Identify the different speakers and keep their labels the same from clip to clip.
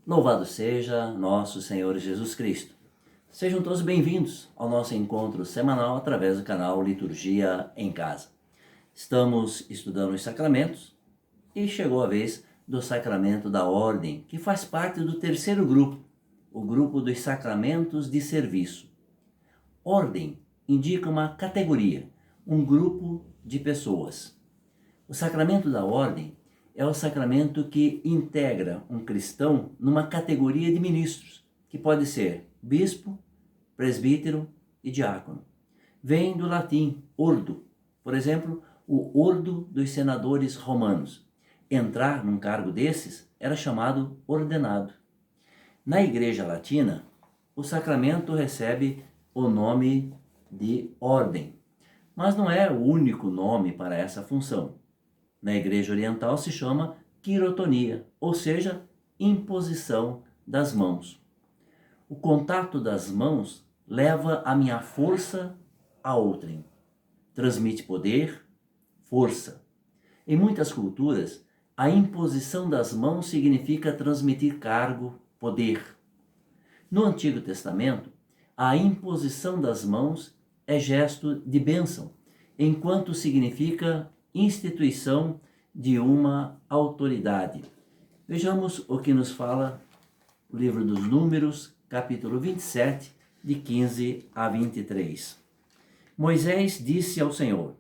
Speaker 1: Louvado seja nosso Senhor Jesus Cristo. Sejam todos bem-vindos ao nosso encontro semanal através do canal Liturgia em Casa. Estamos estudando os sacramentos e chegou a vez do sacramento da ordem, que faz parte do terceiro grupo, o grupo dos sacramentos de serviço. Ordem indica uma categoria, um grupo de pessoas. O sacramento da ordem é o sacramento que integra um cristão numa categoria de ministros, que pode ser bispo, presbítero e diácono. Vem do latim ordo, por exemplo, o ordo dos senadores romanos. Entrar num cargo desses era chamado ordenado. Na Igreja Latina, o sacramento recebe o nome de ordem, mas não é o único nome para essa função. Na Igreja Oriental se chama quirotonia, ou seja, imposição das mãos. O contato das mãos leva a minha força a outrem. Transmite poder, força. Em muitas culturas, a imposição das mãos significa transmitir cargo, poder. No Antigo Testamento, a imposição das mãos é gesto de bênção, enquanto significa instituição de uma autoridade. Vejamos o que nos fala o livro dos Números, capítulo 27, de 15 a 23. Moisés disse ao Senhor: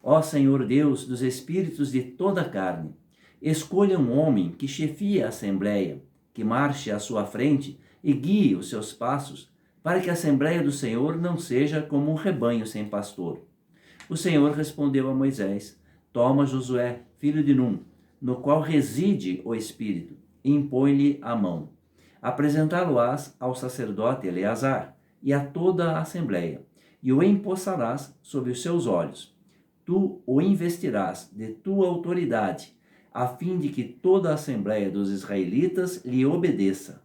Speaker 1: Ó Senhor Deus dos espíritos de toda a carne, escolha um homem que chefie a assembleia, que marche à sua frente e guie os seus passos, para que a assembleia do Senhor não seja como um rebanho sem pastor. O Senhor respondeu a Moisés: Toma Josué, filho de Num, no qual reside o Espírito, e impõe-lhe a mão. Apresentá-lo-ás ao sacerdote Eleazar e a toda a assembleia, e o empossarás sob os seus olhos. Tu o investirás de tua autoridade, a fim de que toda a assembleia dos israelitas lhe obedeça.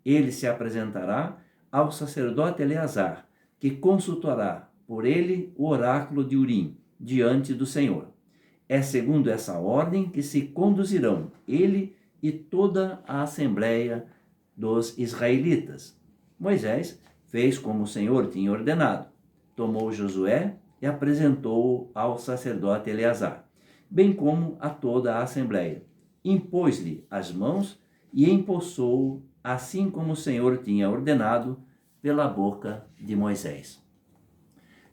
Speaker 1: Ele se apresentará ao sacerdote Eleazar, que consultará por ele o oráculo de Urim, diante do Senhor. É segundo essa ordem que se conduzirão ele e toda a assembleia dos israelitas. Moisés fez como o Senhor tinha ordenado. Tomou Josué e apresentou-o ao sacerdote Eleazar, bem como a toda a assembleia. Impôs-lhe as mãos e empossou-o, assim como o Senhor tinha ordenado, pela boca de Moisés.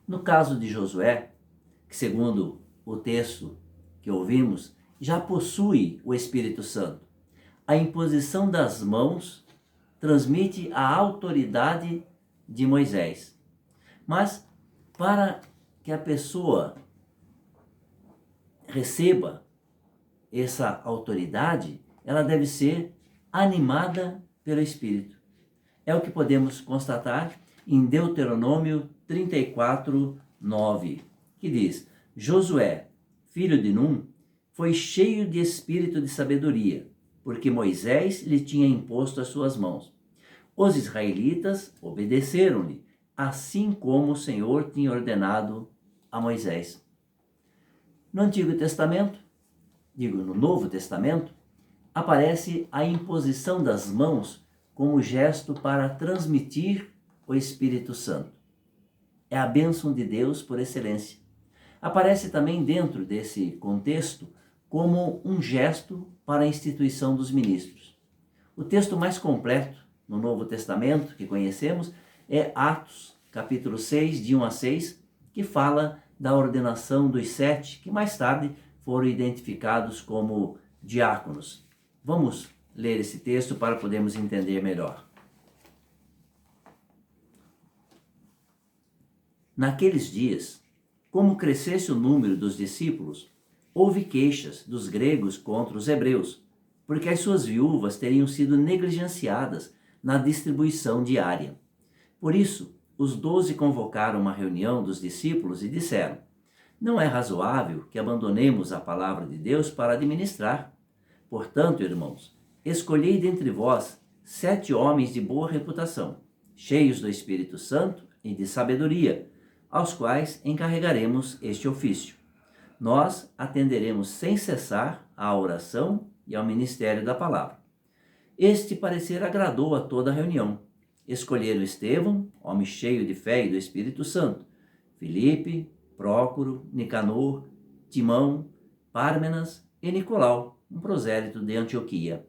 Speaker 1: No caso de Josué, que segundo o texto que ouvimos, já possui o Espírito Santo, a imposição das mãos transmite a autoridade de Moisés. Mas para que a pessoa receba essa autoridade, ela deve ser animada pelo Espírito. É o que podemos constatar em Deuteronômio 34, 9, que diz: Josué, filho de Num, foi cheio de espírito de sabedoria, porque Moisés lhe tinha imposto as suas mãos. Os israelitas obedeceram-lhe, assim como o Senhor tinha ordenado a Moisés. No Antigo Testamento, no Novo Testamento, aparece a imposição das mãos como gesto para transmitir o Espírito Santo. É a bênção de Deus por excelência. Aparece também dentro desse contexto como um gesto para a instituição dos ministros. O texto mais completo no Novo Testamento que conhecemos é Atos, capítulo 6, de 1 a 6, que fala da ordenação dos 7, que mais tarde foram identificados como diáconos. Vamos ler esse texto para podermos entender melhor. Naqueles dias, como crescesse o número dos discípulos, houve queixas dos gregos contra os hebreus, porque as suas viúvas teriam sido negligenciadas na distribuição diária. Por isso, os 12 convocaram uma reunião dos discípulos e disseram: Não é razoável que abandonemos a palavra de Deus para administrar. Portanto, irmãos, escolhei dentre vós 7 homens de boa reputação, cheios do Espírito Santo e de sabedoria, aos quais encarregaremos este ofício. Nós atenderemos sem cessar à oração e ao ministério da palavra. Este parecer agradou a toda a reunião. Escolheram Estevão, homem cheio de fé e do Espírito Santo, Filipe, Prócoro, Nicanor, Timão, Pármenas e Nicolau, um prosélito de Antioquia.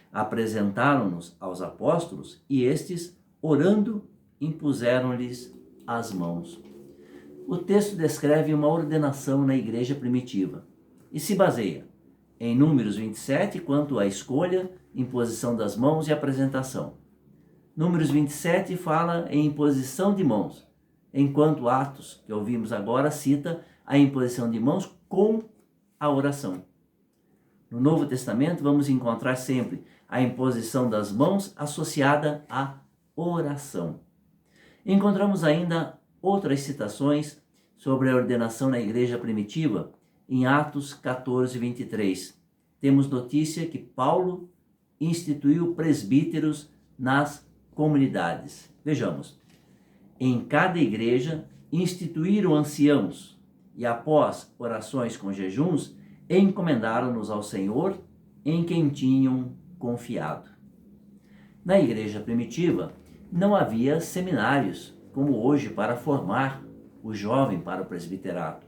Speaker 1: Apresentaram-nos aos apóstolos e estes, orando, impuseram-lhes as mãos. O texto descreve uma ordenação na igreja primitiva e se baseia em Números 27 quanto à escolha, imposição das mãos e apresentação. Números 27 fala em imposição de mãos, enquanto Atos, que ouvimos agora, cita a imposição de mãos com a oração. No Novo Testamento vamos encontrar sempre a imposição das mãos associada à oração. Encontramos ainda outras citações sobre a ordenação na igreja primitiva em Atos 14, 23. Temos notícia que Paulo instituiu presbíteros nas comunidades. Vejamos. Em cada igreja instituíram anciãos e, após orações com jejuns, encomendaram-nos ao Senhor em quem tinham confiado. Na igreja primitiva não havia seminários como hoje para formar o jovem para o presbiterato.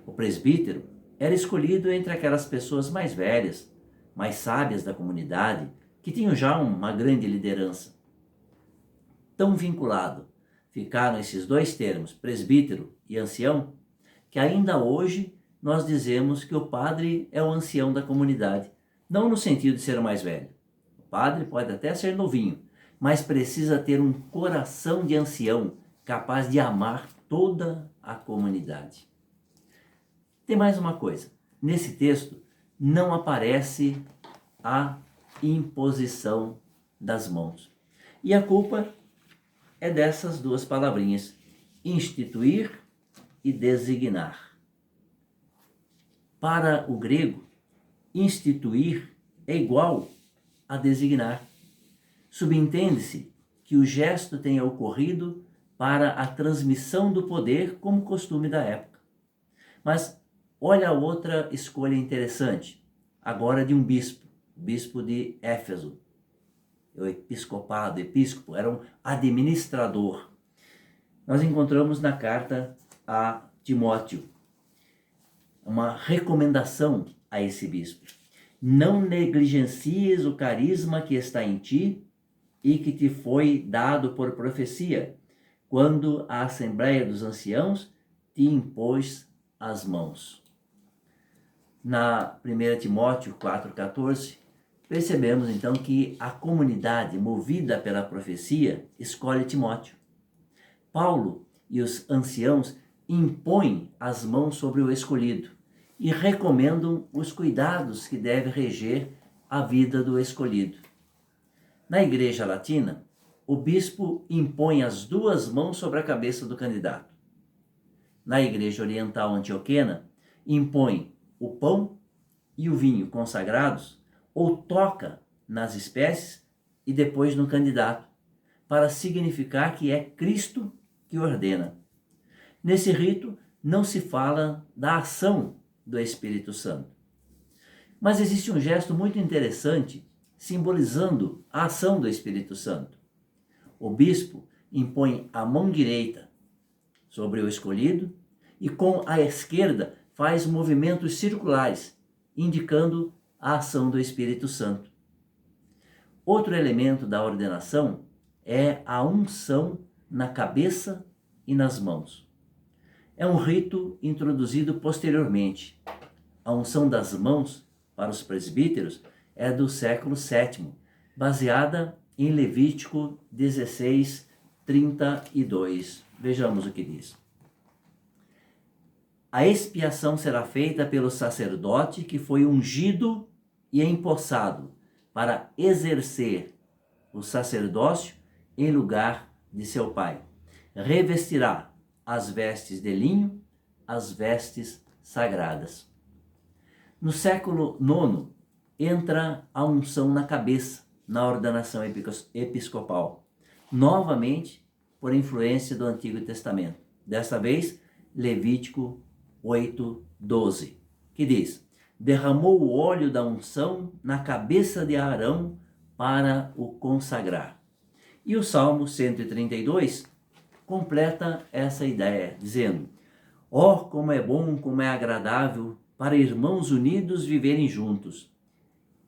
Speaker 1: O presbítero era escolhido entre aquelas pessoas mais velhas, mais sábias da comunidade, que tinham já uma grande liderança. Tão vinculado ficaram esses dois termos, presbítero e ancião, que ainda hoje nós dizemos que o padre é o ancião da comunidade, não no sentido de ser o mais velho. O padre pode até ser novinho, mas precisa ter um coração de ancião, capaz de amar toda a comunidade. Tem mais uma coisa. Nesse texto não aparece a imposição das mãos. E a culpa é dessas duas palavrinhas, instituir e designar. Para o grego, instituir é igual a designar. Subentende-se que o gesto tenha ocorrido para a transmissão do poder como costume da época. Mas olha a outra escolha interessante, agora de um bispo, o bispo de Éfeso. O episcopo, era um administrador. Nós encontramos na carta a Timóteo uma recomendação a esse bispo. Não negligencies o carisma que está em ti e que te foi dado por profecia, quando a Assembleia dos Anciãos te impôs as mãos. Na 1 Timóteo 4,14, percebemos então que a comunidade movida pela profecia escolhe Timóteo. Paulo e os anciãos impõem as mãos sobre o escolhido e recomendam os cuidados que deve reger a vida do escolhido. Na Igreja Latina, o bispo impõe as duas mãos sobre a cabeça do candidato. Na Igreja Oriental Antioquena, impõe o pão e o vinho consagrados ou toca nas espécies e depois no candidato, para significar que é Cristo que ordena. Nesse rito, não se fala da ação do Espírito Santo. Mas existe um gesto muito interessante simbolizando a ação do Espírito Santo. O bispo impõe a mão direita sobre o escolhido e com a esquerda faz movimentos circulares, indicando a ação do Espírito Santo. Outro elemento da ordenação é a unção na cabeça e nas mãos. É um rito introduzido posteriormente. A unção das mãos para os presbíteros é do século VII, baseada em Levítico 16, 32. Vejamos o que diz. A expiação será feita pelo sacerdote que foi ungido e empossado para exercer o sacerdócio em lugar de seu pai. Revestirá as vestes de linho, as vestes sagradas. No século IX, entra a unção na cabeça, na ordenação episcopal, novamente por influência do Antigo Testamento. Desta vez, Levítico 8:12, que diz: derramou o óleo da unção na cabeça de Arão para o consagrar. E o Salmo 132 completa essa ideia, dizendo: ó, como é bom, como é agradável para irmãos unidos viverem juntos.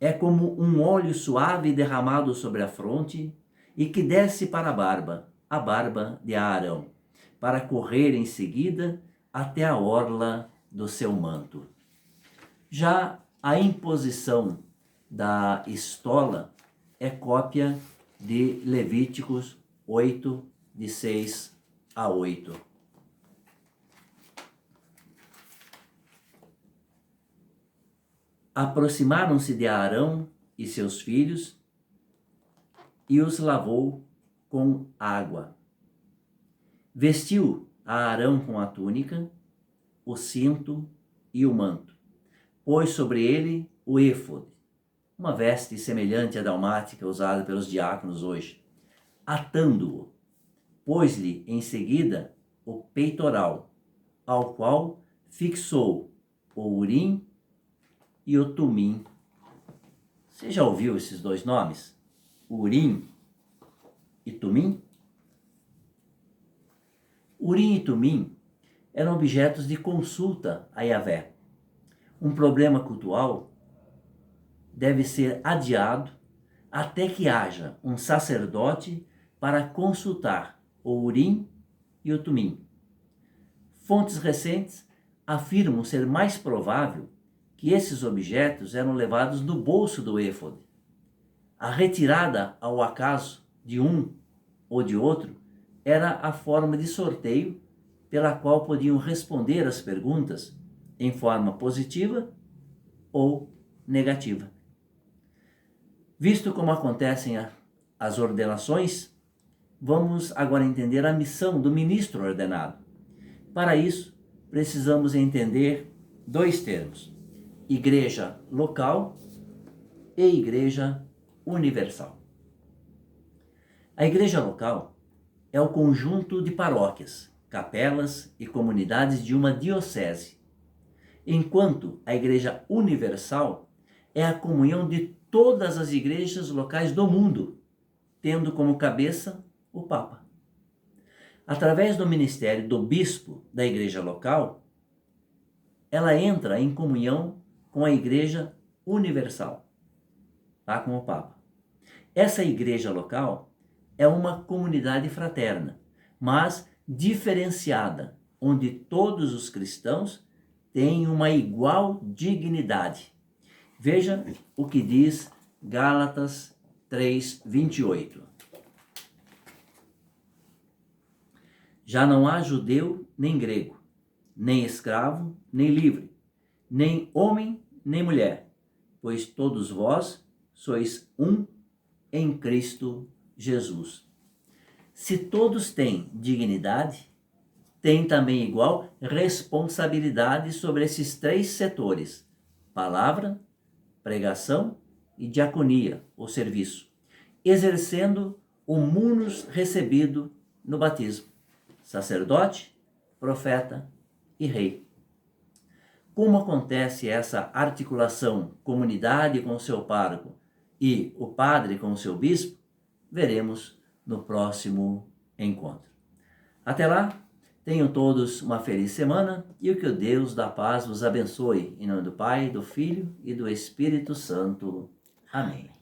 Speaker 1: É como um óleo suave derramado sobre a fronte e que desce para a barba de Arão, para correr em seguida até a orla do seu manto. Já a imposição da estola é cópia de Levíticos 8, de 6 a 8. Aproximaram-se de Arão e seus filhos e os lavou com água. Vestiu a Arão com a túnica, o cinto e o manto. Pôs sobre ele o éfode, uma veste semelhante à dalmática usada pelos diáconos hoje. Atando-o, pôs-lhe em seguida o peitoral, ao qual fixou o urim e o tumim. Você já ouviu esses dois nomes? Urim e tumim? Urim e tumim eram objetos de consulta a Yahvé. Um problema cultual deve ser adiado até que haja um sacerdote para consultar o Urim e o Tumim. Fontes recentes afirmam ser mais provável que esses objetos eram levados no bolso do éfode. A retirada ao acaso de um ou de outro era a forma de sorteio pela qual podiam responder as perguntas em forma positiva ou negativa. Visto como acontecem as ordenações, vamos agora entender a missão do ministro ordenado. Para isso, precisamos entender dois termos: igreja local e igreja universal. A igreja local é o conjunto de paróquias, capelas e comunidades de uma diocese, enquanto a igreja universal é a comunhão de todas as igrejas locais do mundo, tendo como cabeça o Papa. Através do ministério do bispo da igreja local, ela entra em comunhão com a igreja universal, tá? Com o Papa. Essa igreja local é uma comunidade fraterna, mas diferenciada, onde todos os cristãos têm uma igual dignidade. Veja o que diz Gálatas 3:28. Já não há judeu nem grego, nem escravo nem livre, nem homem nem mulher, pois todos vós sois um em Cristo Jesus. Se todos têm dignidade, têm também igual responsabilidade sobre esses três setores: palavra, pregação e diaconia, ou serviço, exercendo o munus recebido no batismo: sacerdote, profeta e rei. Como acontece essa articulação comunidade com o seu pároco e o padre com o seu bispo, veremos no próximo encontro. Até lá, tenham todos uma feliz semana e que o Deus da paz vos abençoe. Em nome do Pai, do Filho e do Espírito Santo. Amém.